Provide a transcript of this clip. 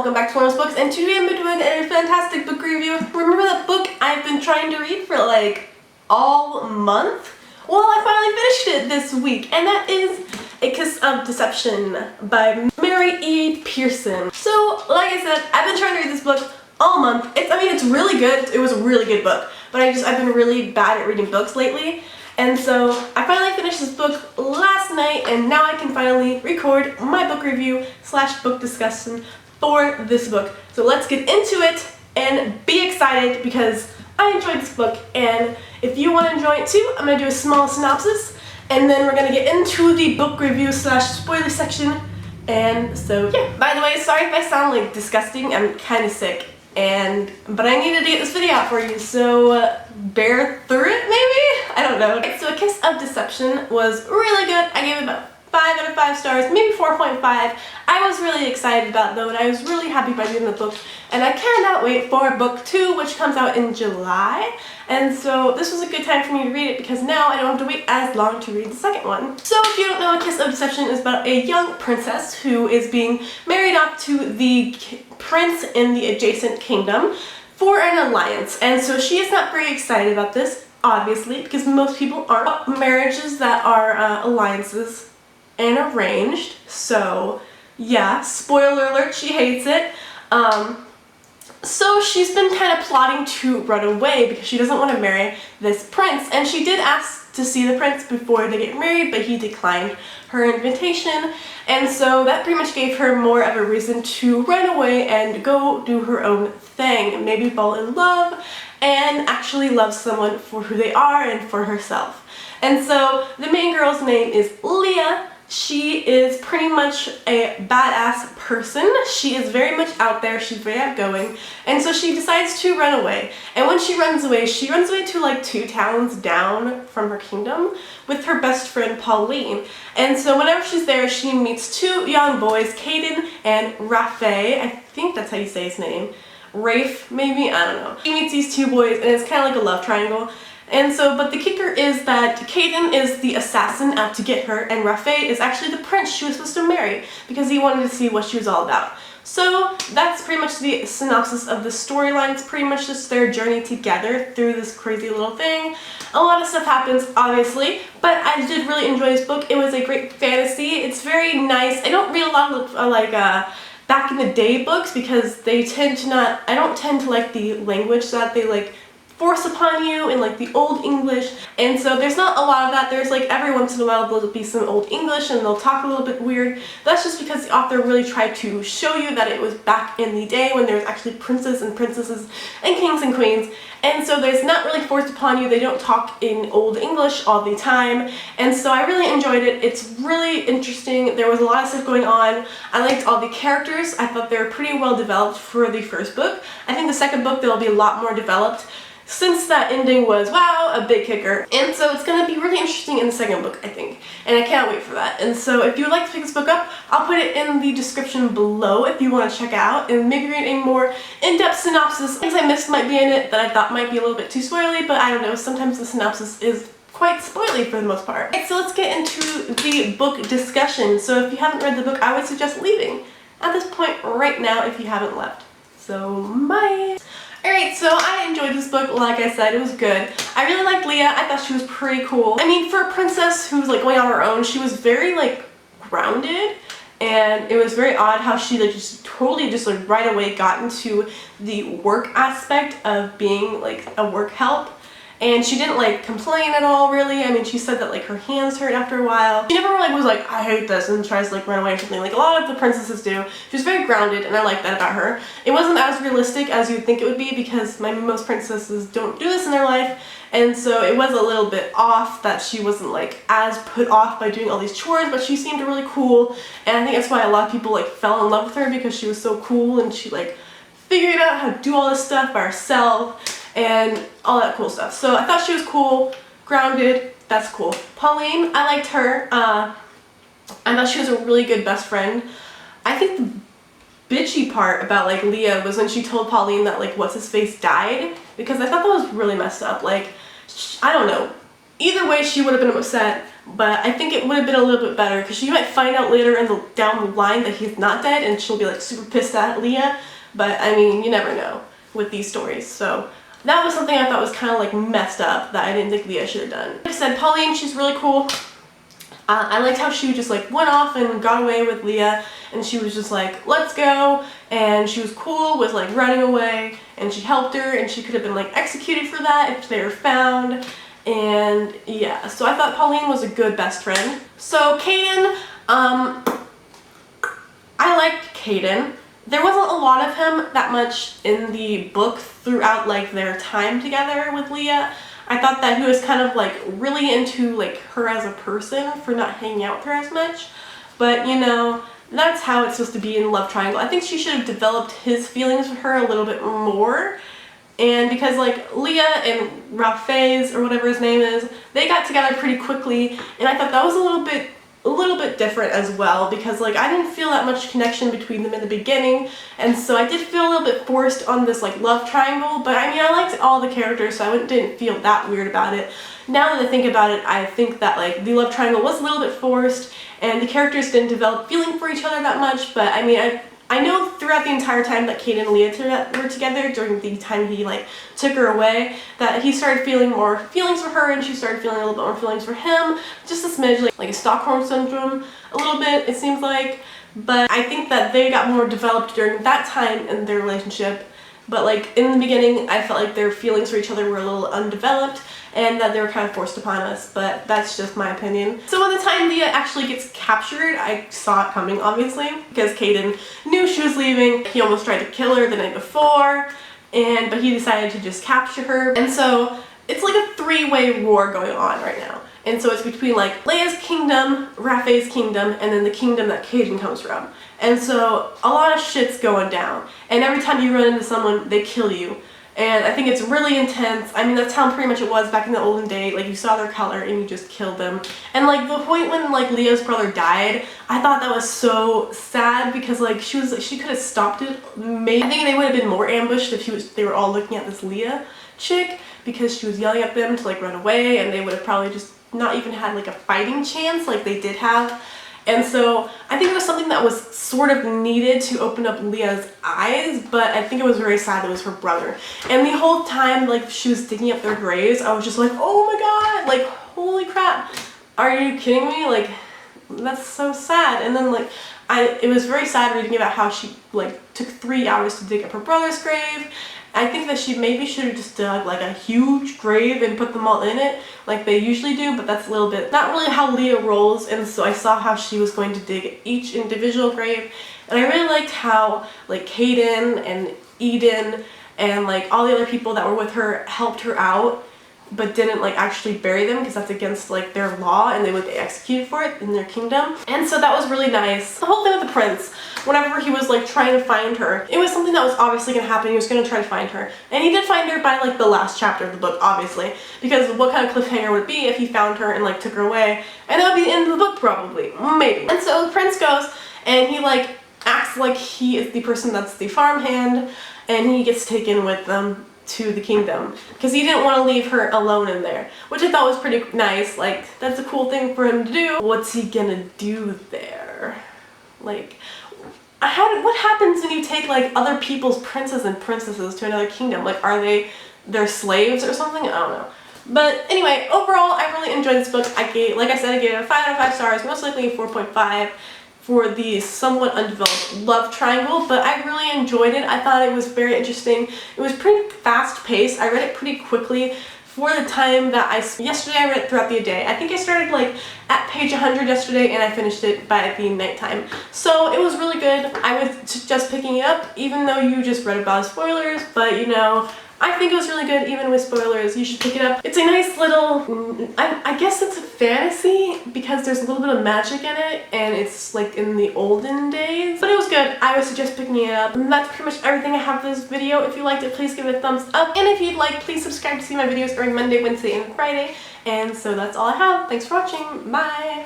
welcome back to Wanderlust Books, and today I'm doing a fantastic book review. Remember that book I've been trying to read for like all month? Well, I finally finished it this week, and that is A Kiss of Deception by Mary E. Pearson. So, like I said, I've been trying to read this book all month. It's really good. It was a really good book, but I've been really bad at reading books lately. And so I finally finished this book last night, and now I can finally record my book review / book discussion for this book. So let's get into it and be excited because I enjoyed this book, and if you want to enjoy it too, I'm going to do a small synopsis, and then we're going to get into the book review / spoiler section. And so yeah, by the way, sorry if I sound like disgusting, I'm kind of sick. But I needed to get this video out for you, so bear through it maybe? I don't know. So A Kiss of Deception was really good. I gave it about 5 out of 5 stars, maybe 4.5. I was really excited about it though, and I was really happy by the end of the book. And I cannot wait for book 2, which comes out in July. And so this was a good time for me to read it because now I don't have to wait as long to read the second one. So if you don't know, A Kiss of Deception is about a young princess who is being married off to the prince in the adjacent kingdom for an alliance. And so she is not very excited about this, obviously, because most people aren't. Marriages that are alliances and arranged. So yeah, spoiler alert, she hates it. So she's been kind of plotting to run away because she doesn't want to marry this prince, and she did ask to see the prince before they get married, but he declined her invitation, and so that pretty much gave her more of a reason to run away and go do her own thing, maybe fall in love and actually love someone for who they are and for herself. And so the main girl's name is Leah. She is pretty much a badass person. She is very much out there, she's very outgoing, and so she decides to run away. And when she runs away to like 2 towns down from her kingdom with her best friend Pauline. And so whenever she's there, she meets 2 young boys, Caden and Rafe. I think that's how you say his name. Rafe, maybe? I don't know. She meets these 2 boys, and it's kind of like a love triangle. And so, but the kicker is that Caden is the assassin out to get her, and Rafe is actually the prince she was supposed to marry because he wanted to see what she was all about. So that's pretty much the synopsis of the storyline. It's pretty much just their journey together through this crazy little thing. A lot of stuff happens, obviously, but I did really enjoy this book. It was a great fantasy. It's very nice. I don't read a lot of back in the day books because they tend to not, I don't tend to like the language that they like force upon you in like the old English, and so there's not a lot of that. There's like every once in a while there'll be some old English and they'll talk a little bit weird. That's just because the author really tried to show you that it was back in the day when there was actually princes and princesses and kings and queens, and so there's not really forced upon you. They don't talk in old English all the time, and so I really enjoyed it. It's really interesting. There was a lot of stuff going on. I liked all the characters. I thought they were pretty well developed for the first book. I think the second book they'll be a lot more developed, since that ending was, wow, a big kicker. And so it's going to be really interesting in the second book, I think. And I can't wait for that. And so if you would like to pick this book up, I'll put it in the description below if you want to check out and maybe read a more in-depth synopsis. Things I missed might be in it that I thought might be a little bit too spoily, but I don't know, sometimes the synopsis is quite spoily for the most part. Okay, so let's get into the book discussion. So if you haven't read the book, I would suggest leaving at this point right now if you haven't left. So, bye! Alright, so I enjoyed this book. Like I said, it was good. I really liked Leah. I thought she was pretty cool. I mean, for a princess who's like going on her own, she was very like grounded, and it was very odd how she like just totally just like right away got into the work aspect of being like a work help. And she didn't like complain at all, really. I mean, she said that like her hands hurt after a while. She never like was like, I hate this, and tries to like run away or something like a lot of the princesses do. She was very grounded, and I like that about her. It wasn't as realistic as you'd think it would be because most princesses don't do this in their life, and so it was a little bit off that she wasn't like as put off by doing all these chores, but she seemed really cool, and I think that's why a lot of people like fell in love with her because she was so cool and she like figured out how to do all this stuff by herself and all that cool stuff. So I thought she was cool, grounded, that's cool. Pauline, I liked her. I thought she was a really good best friend. I think the bitchy part about like Leah was when she told Pauline that like what's-his-face died, because I thought that was really messed up. Like, I don't know. Either way she would have been upset, but I think it would have been a little bit better because she might find out later down the line that he's not dead and she'll be like super pissed at Leah, but I mean, you never know with these stories. So that was something I thought was kind of like messed up that I didn't think Leah should have done. Like I said, Pauline, she's really cool. I liked how she just like went off and got away with Leah, and she was just like, let's go, and she was cool with like running away, and she helped her, and she could have been like executed for that if they were found. And yeah, so I thought Pauline was a good best friend. So Caden, I liked Caden. There wasn't a lot of him that much in the book throughout like their time together with Leah. I thought that he was kind of like really into like her as a person for not hanging out with her as much. But you know, that's how it's supposed to be in love triangle. I think she should have developed his feelings for her a little bit more. And because like Leah and Raffaez, or whatever his name is, they got together pretty quickly, and I thought that was a little bit different as well, because like I didn't feel that much connection between them in the beginning, and so I did feel a little bit forced on this like love triangle. But I mean, I liked all the characters, so I didn't feel that weird about it. Now that I think about it, I think that like the love triangle was a little bit forced, and the characters didn't develop feeling for each other that much. But I mean, I know throughout the entire time that Kate and Leah were together, during the time he like took her away, that he started feeling more feelings for her, and she started feeling a little bit more feelings for him. Just a smidge, like a Stockholm syndrome, a little bit, it seems like. But I think that they got more developed during that time in their relationship. But like in the beginning, I felt like their feelings for each other were a little undeveloped, and that they were kind of forced upon us, but that's just my opinion. So by the time Leah actually gets captured, I saw it coming, obviously, because Caden knew she was leaving. He almost tried to kill her the night before, but he decided to just capture her. And so it's like a three-way war going on right now. And so it's between like Leia's kingdom, Raffa's kingdom, and then the kingdom that Caden comes from. And so a lot of shit's going down. And every time you run into someone, they kill you. And I think it's really intense. I mean, that's how pretty much it was back in the olden day. Like, you saw their color and you just killed them. And like the point when like Leah's brother died, I thought that was so sad, because like she could have stopped it. Maybe I think they would have been more ambushed if they were all looking at this Leah chick, because she was yelling at them to like run away, and they would have probably just not even had like a fighting chance like they did have. And so I think it was something that was sort of needed to open up Leah's eyes, but I think it was very sad that it was her brother. And the whole time like she was digging up their graves, I was just like, oh my god, like holy crap, are you kidding me? Like, that's so sad. And then like it was very sad reading about how she like took 3 hours to dig up her brother's grave. I think that she maybe should have just dug like a huge grave and put them all in it like they usually do, but that's a little bit not really how Leah rolls. And so I saw how she was going to dig each individual grave, and I really liked how like Caden and Eden and like all the other people that were with her helped her out, but didn't like actually bury them, because that's against like their law and they would get executed for it in their kingdom. And so that was really nice. The whole thing with the prince, whenever he was like trying to find her, it was something that was obviously going to happen. He was going to try to find her, and he did find her by like the last chapter of the book, obviously, because what kind of cliffhanger would it be if he found her and like took her away? And that would be the end of the book, probably, maybe. And so the prince goes and he like acts like he is the person that's the farmhand, and he gets taken with them to the kingdom because he didn't want to leave her alone in there, which I thought was pretty nice. Like, that's a cool thing for him to do. What's he gonna do there? Like, what happens when you take like other people's princes and princesses to another kingdom? Like, are they their slaves or something? I don't know. But anyway, overall, I really enjoyed this book. I gave it a 5 out of 5 stars, most likely a 4.5. for the somewhat undeveloped love triangle, but I really enjoyed it. I thought it was very interesting. It was pretty fast paced. I read it pretty quickly for the time that yesterday I read it throughout the day. I think I started like at page 100 yesterday and I finished it by the nighttime. So it was really good. I was just picking it up, even though you just read about spoilers, but you know, I think it was really good even with spoilers. You should pick it up. It's a nice little, I guess it's a fantasy because there's a little bit of magic in it and it's like in the olden days. But it was good. I would suggest picking it up. And that's pretty much everything I have for this video. If you liked it, please give it a thumbs up. And if you'd like, please subscribe to see my videos every Monday, Wednesday, and Friday. And so that's all I have. Thanks for watching. Bye!